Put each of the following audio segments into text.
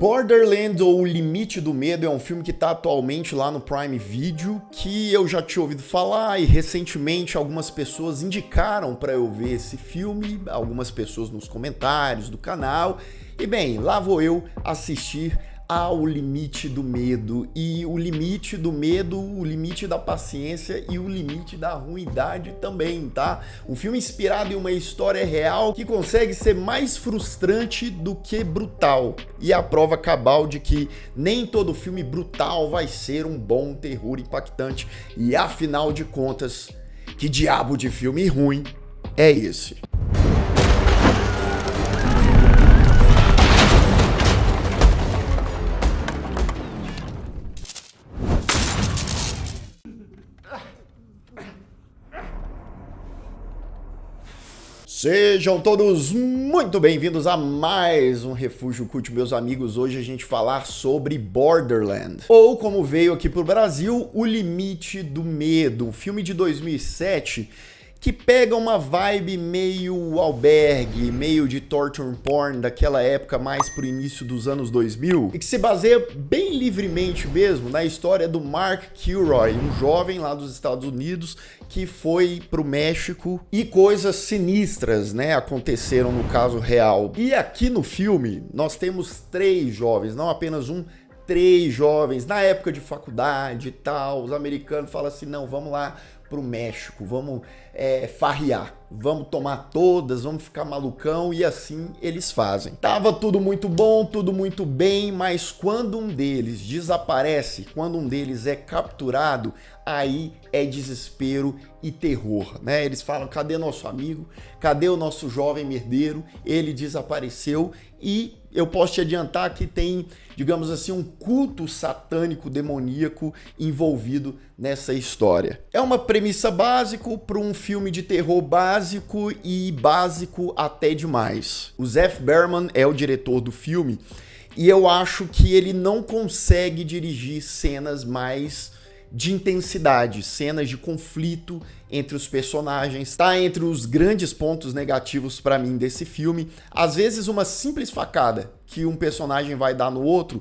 Borderland ou O Limite do Medo é um filme que está atualmente lá no Prime Video, que eu já tinha ouvido falar e recentemente algumas pessoas indicaram para eu ver esse filme, algumas pessoas nos comentários do canal, e bem, lá vou eu assistir ao Limite do Medo, e o limite do medo, o limite da paciência e o limite da ruindade também, tá? Um filme inspirado em uma história real que consegue ser mais frustrante do que brutal, e a prova cabal de que nem todo filme brutal vai ser um bom terror impactante, e afinal de contas, que diabo de filme ruim é esse? Sejam todos muito bem-vindos a mais um Refúgio Cult, meus amigos. Hoje a gente falar sobre Borderland, ou como veio aqui pro Brasil, O Limite do Medo, um filme de 2007 que pega uma vibe meio albergue, meio de torture porn daquela época mais pro início dos anos 2000 e que se baseia bem livremente mesmo na história do Mark Kilroy, um jovem lá dos Estados Unidos que foi pro México e coisas sinistras, né, aconteceram no caso real. E aqui no filme nós temos três jovens, não apenas um, três jovens na época de faculdade e tal. Os americanos falam assim, não, vamos lá pro México, vamos farrear, vamos tomar todas, vamos ficar malucão, e assim eles fazem. Tava tudo muito bom, tudo muito bem, mas quando um deles desaparece, quando um deles é capturado, aí é desespero e terror, né? Eles falam, cadê nosso amigo? Cadê o nosso jovem merdeiro? Ele desapareceu, e eu posso te adiantar que tem, digamos assim, um culto satânico demoníaco envolvido nessa história. É uma premissa básica para um filme de terror básico, e básico até demais. O Zef Berman é o diretor do filme, e eu acho que ele não consegue dirigir cenas mais de intensidade, cenas de conflito entre os personagens. Tá entre os grandes pontos negativos para mim desse filme. Às vezes uma simples facada que um personagem vai dar no outro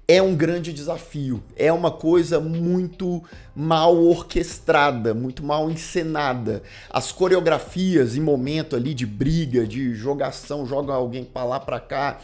é um grande desafio, é uma coisa muito mal orquestrada, muito mal encenada. As coreografias em momento ali de briga, de jogação, joga alguém para lá para cá,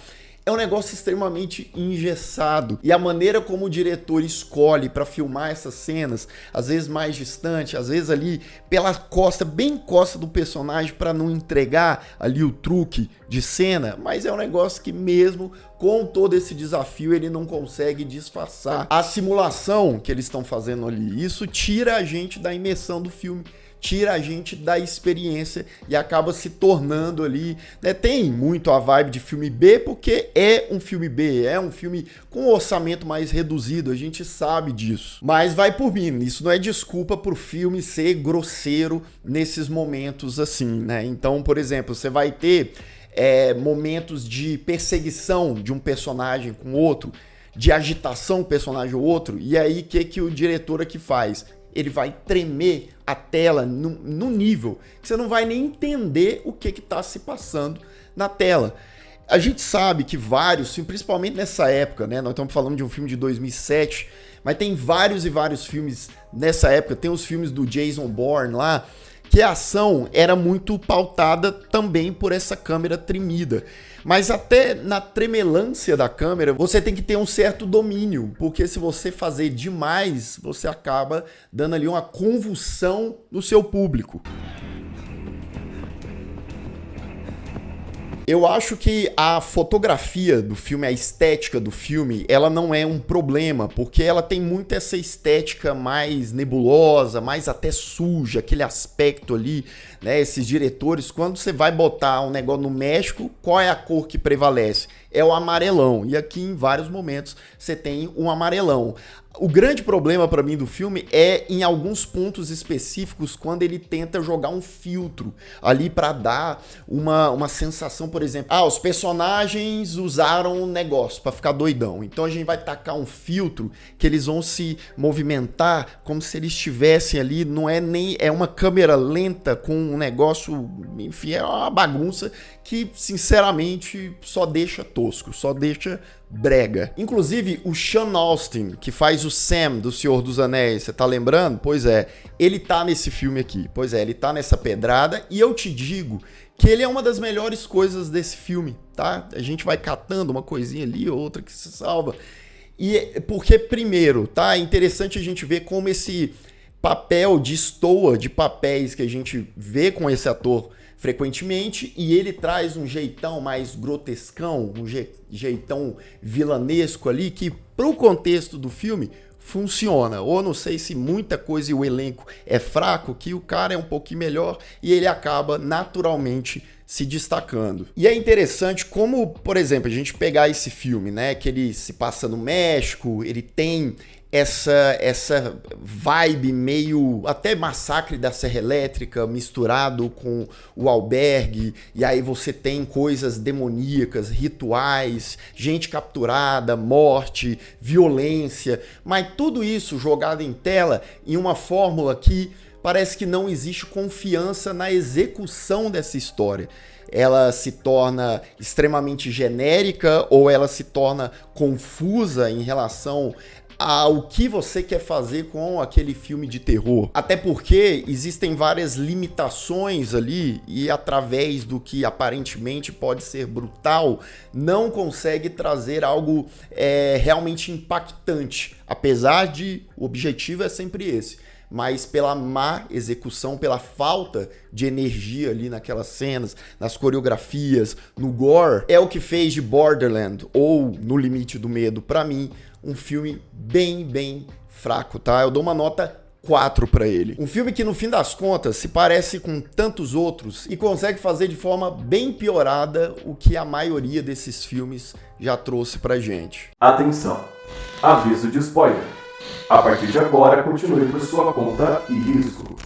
é um negócio extremamente engessado, e a maneira como o diretor escolhe para filmar essas cenas, às vezes mais distante, às vezes ali pela costa, bem costa do personagem, para não entregar ali o truque de cena, mas é um negócio que mesmo com todo esse desafio ele não consegue disfarçar a simulação que eles estão fazendo ali. Isso tira a gente da imersão do filme, tira a gente da experiência e acaba se tornando ali, né? Tem muito a vibe de filme B, porque é um filme B, é um filme com um orçamento mais reduzido, a gente sabe disso. Mas vai por mim, isso não é desculpa pro filme ser grosseiro nesses momentos assim, né? Então, por exemplo, você vai ter momentos de perseguição de um personagem com outro, de agitação do personagem ou outro, e aí o que o diretor aqui faz? Ele vai tremer a tela no nível que você não vai nem entender o que está se passando na tela. A gente sabe que vários, principalmente nessa época, né? Nós estamos falando de um filme de 2007, mas tem vários e vários filmes nessa época. Tem os filmes do Jason Bourne lá, que a ação era muito pautada também por essa câmera tremida. Mas até na tremelância da câmera, você tem que ter um certo domínio, porque se você fazer demais, você acaba dando ali uma convulsão no seu público. Eu acho que a fotografia do filme, a estética do filme, ela não é um problema, porque ela tem muito essa estética mais nebulosa, mais até suja, aquele aspecto ali, né? Esses diretores, quando você vai botar um negócio no México, qual é a cor que prevalece? É o amarelão, e aqui em vários momentos você tem um amarelão. O grande problema para mim do filme é em alguns pontos específicos, quando ele tenta jogar um filtro ali para dar uma sensação, por exemplo, os personagens usaram um negócio para ficar doidão, então a gente vai tacar um filtro que eles vão se movimentar como se eles estivessem ali, não é nem, é uma câmera lenta com um negócio, enfim, é uma bagunça que sinceramente só deixa tosco, só deixa brega. Inclusive, o Sean Astin, que faz o Sam do Senhor dos Anéis, você tá lembrando? Pois é, ele tá nesse filme aqui. Pois é, ele tá nessa pedrada e eu te digo que ele é uma das melhores coisas desse filme, tá? A gente vai catando uma coisinha ali, outra que se salva. E porque, primeiro, tá? É interessante a gente ver como esse papel destoa de papéis que a gente vê com esse ator frequentemente, e ele traz um jeitão mais grotescão, um jeitão vilanesco ali, que pro contexto do filme funciona. Ou não sei se muita coisa e o elenco é fraco, que o cara é um pouquinho melhor e ele acaba naturalmente se destacando. E é interessante como, por exemplo, a gente pegar esse filme, né, que ele se passa no México, ele tem essa vibe meio até Massacre da Serra Elétrica misturado com o Albergue, e aí você tem coisas demoníacas, rituais, gente capturada, morte, violência, mas tudo isso jogado em tela em uma fórmula que parece que não existe confiança na execução dessa história. Ela se torna extremamente genérica ou ela se torna confusa em relação ao que você quer fazer com aquele filme de terror. Até porque existem várias limitações ali e através do que aparentemente pode ser brutal, não consegue trazer algo realmente impactante. Apesar de o objetivo é sempre esse. Mas pela má execução, pela falta de energia ali naquelas cenas, nas coreografias, no gore, é o que fez de Borderland, ou No Limite do Medo, pra mim, um filme bem fraco, tá? Eu dou uma nota 4 pra ele. Um filme que, no fim das contas, se parece com tantos outros e consegue fazer de forma bem piorada o que a maioria desses filmes já trouxe pra gente. Atenção! Aviso de spoiler. A partir de agora, continue por sua conta e risco.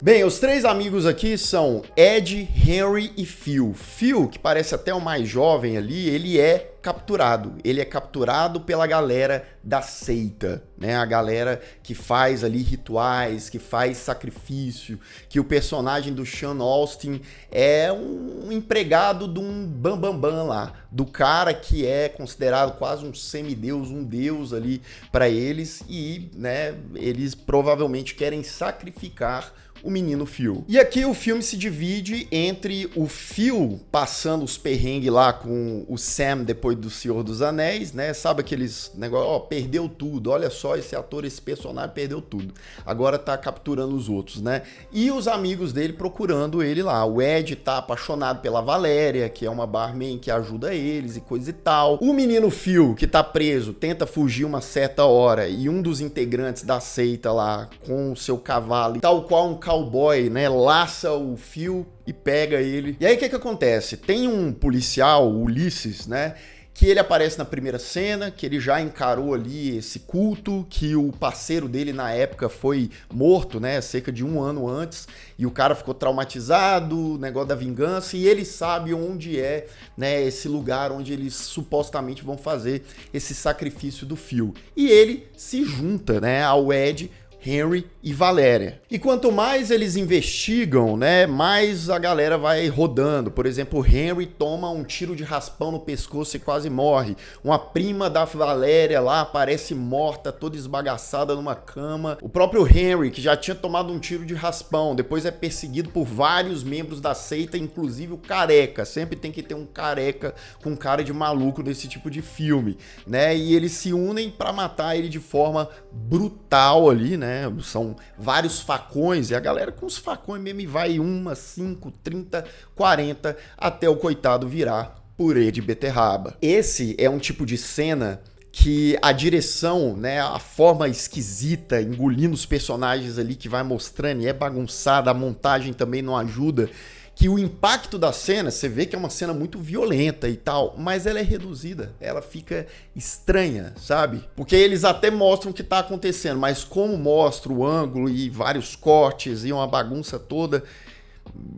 Bem, os três amigos aqui são Ed, Henry e Phil. Phil, que parece até o mais jovem ali, ele é capturado. Ele é capturado pela galera da seita, né? A galera que faz ali rituais, que faz sacrifício, que o personagem do Sean Astin é um empregado de um bambambam lá, do cara que é considerado quase um semideus, um deus ali para eles e, né, eles provavelmente querem sacrificar o menino Phil. E aqui o filme se divide entre o Phil passando os perrengues lá com o Sam depois do Senhor dos Anéis, né? Sabe aqueles negócios, ó, perdeu tudo, olha só, esse ator, esse personagem perdeu tudo. Agora tá capturando os outros, né? E os amigos dele procurando ele lá. O Ed tá apaixonado pela Valéria, que é uma barman que ajuda eles e coisa e tal. O menino Phil, que tá preso, tenta fugir uma certa hora e um dos integrantes da seita lá com o seu cavalo, tal qual um cowboy, né, laça o Phil e pega ele. E aí o que acontece? Tem um policial, o Ulisses, né, que ele aparece na primeira cena, que ele já encarou ali esse culto, que o parceiro dele na época foi morto, né, cerca de 1 ano antes, e o cara ficou traumatizado, negócio da vingança, e ele sabe onde é, né, esse lugar onde eles supostamente vão fazer esse sacrifício do Phil. E ele se junta, né, ao Ed, Henry e Valéria. E quanto mais eles investigam, né, mais a galera vai rodando. Por exemplo, o Henry toma um tiro de raspão no pescoço e quase morre. Uma prima da Valéria lá aparece morta, toda esbagaçada numa cama. O próprio Henry, que já tinha tomado um tiro de raspão, depois é perseguido por vários membros da seita, inclusive o Careca. Sempre tem que ter um careca com cara de maluco nesse tipo de filme, né? E eles se unem para matar ele de forma brutal ali, né? São vários facões e a galera com os facões mesmo vai 1, 5, 30, 40 até o coitado virar purê de beterraba. Esse é um tipo de cena que a direção, né, a forma esquisita, engolindo os personagens ali que vai mostrando e é bagunçada, a montagem também não ajuda, que o impacto da cena, você vê que é uma cena muito violenta e tal, mas ela é reduzida, ela fica estranha, sabe? Porque eles até mostram o que tá acontecendo, mas como mostra o ângulo e vários cortes e uma bagunça toda,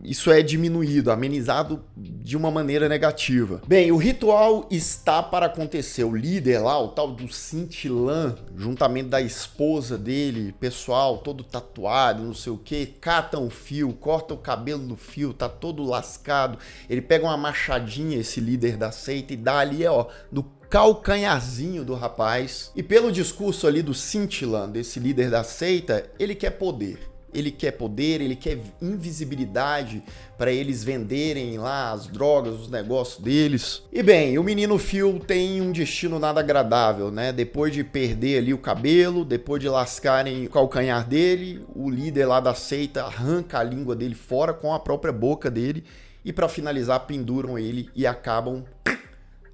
isso é diminuído, amenizado de uma maneira negativa. Bem, o ritual está para acontecer. O líder lá, o tal do Cintilan, juntamente da esposa dele, pessoal, todo tatuado, não sei o que, cata um fio, corta o cabelo do fio, tá todo lascado. Ele pega uma machadinha, esse líder da seita, e dá ali, ó, no calcanharzinho do rapaz. E pelo discurso ali do Cintilan, desse líder da seita, ele quer poder. Ele quer poder, ele quer invisibilidade para eles venderem lá as drogas, os negócios deles. E bem, o menino Phil tem um destino nada agradável, né? Depois de perder ali o cabelo, depois de lascarem o calcanhar dele, o líder lá da seita arranca a língua dele fora com a própria boca dele e para finalizar penduram ele e acabam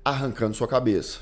arrancando sua cabeça.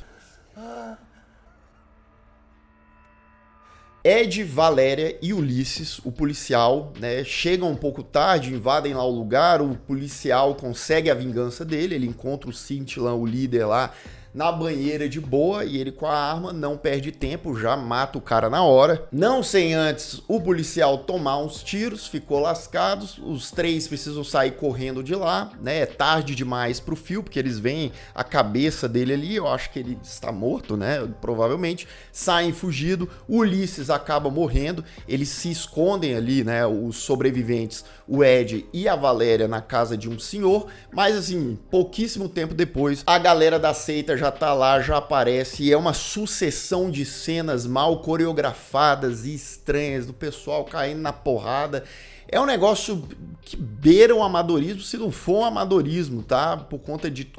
Ed, Valéria e Ulisses, o policial, né, chegam um pouco tarde, invadem lá o lugar, o policial consegue a vingança dele, ele encontra o Cintilan, o líder lá, na banheira de boa, e ele com a arma não perde tempo, já mata o cara na hora. Não sem antes o policial tomar uns tiros, ficou lascado, os três precisam sair correndo de lá, né? É tarde demais pro Phil, porque eles veem a cabeça dele ali, eu acho que ele está morto, né? Provavelmente, saem fugido, o Ulisses acaba morrendo, eles se escondem ali, né? Os sobreviventes, o Ed e a Valéria na casa de um senhor, mas assim, pouquíssimo tempo depois, a galera da seita já tá lá, já aparece, e é uma sucessão de cenas mal coreografadas e estranhas, do pessoal caindo na porrada. É um negócio que beira o amadorismo, se não for um amadorismo, tá? Por conta de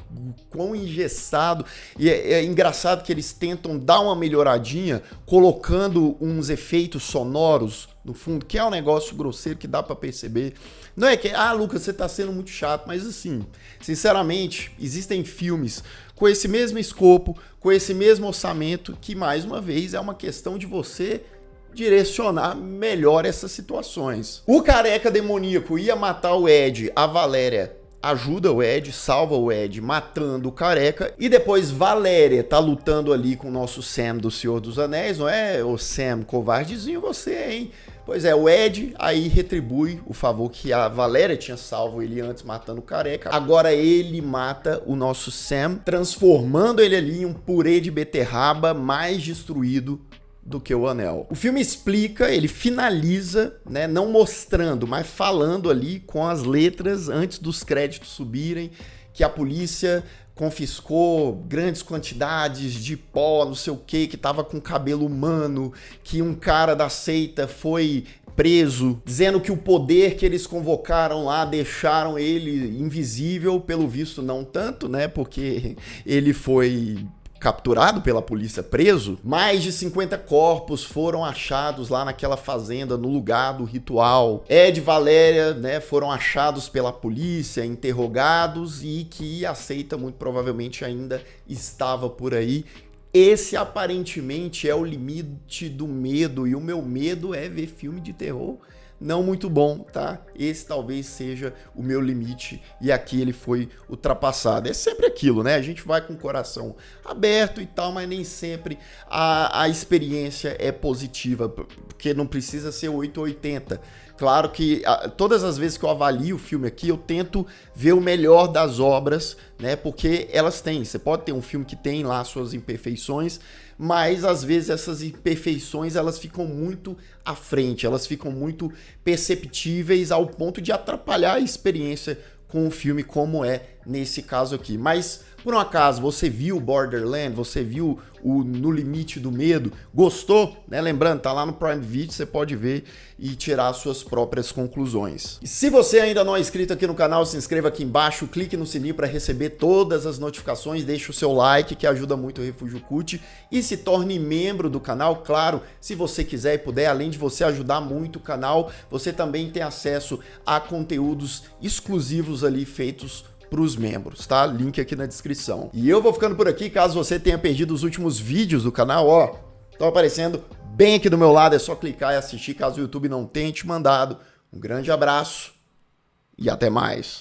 quão engessado. E é engraçado que eles tentam dar uma melhoradinha, colocando uns efeitos sonoros no fundo, que é um negócio grosseiro que dá pra perceber. Não é que, Lucas, você tá sendo muito chato, mas assim, sinceramente, existem filmes com esse mesmo escopo, com esse mesmo orçamento, que mais uma vez é uma questão de você direcionar melhor essas situações. O careca demoníaco ia matar o Ed, a Valéria ajuda o Ed, salva o Ed matando o careca, e depois Valéria tá lutando ali com o nosso Sam do Senhor dos Anéis, não é? O Sam, covardezinho você, hein? Pois é, o Ed aí retribui o favor que a Valéria tinha salvo ele antes matando o careca. Agora ele mata o nosso Sam, transformando ele ali em um purê de beterraba mais destruído do que o anel. O filme explica, ele finaliza, né, não mostrando, mas falando ali com as letras antes dos créditos subirem, que a polícia confiscou grandes quantidades de pó, não sei o que tava com cabelo humano, que um cara da seita foi preso, dizendo que o poder que eles convocaram lá deixaram ele invisível, pelo visto não tanto, né, porque ele foi capturado pela polícia, preso. Mais de 50 corpos foram achados lá naquela fazenda, no lugar do ritual. Ed e Valéria, né, foram achados pela polícia, interrogados, e que a seita muito provavelmente ainda estava por aí. Esse aparentemente é o limite do medo, e o meu medo é ver filme de terror não muito bom, tá? Esse talvez seja o meu limite, e aqui ele foi ultrapassado. É sempre aquilo, né? A gente vai com o coração aberto e tal, mas nem sempre a experiência é positiva, porque não precisa ser 880. Claro que todas as vezes que eu avalio o filme aqui, eu tento ver o melhor das obras, né? Porque elas têm. Você pode ter um filme que tem lá suas imperfeições, mas às vezes essas imperfeições elas ficam muito à frente, elas ficam muito perceptíveis ao ponto de atrapalhar a experiência com o filme, como é nesse caso aqui. Mas, por um acaso, você viu Borderland, você viu o No Limite do Medo, gostou? Né? Lembrando, tá lá no Prime Video, você pode ver e tirar suas próprias conclusões. E se você ainda não é inscrito aqui no canal, se inscreva aqui embaixo, clique no sininho para receber todas as notificações, deixe o seu like, que ajuda muito o Refúgio Cult, e se torne membro do canal. Claro, se você quiser e puder, além de você ajudar muito o canal, você também tem acesso a conteúdos exclusivos ali feitos para os membros, tá? Link aqui na descrição. E eu vou ficando por aqui, caso você tenha perdido os últimos vídeos do canal, ó, estão aparecendo bem aqui do meu lado, é só clicar e assistir, caso o YouTube não tenha te mandado. Um grande abraço e até mais.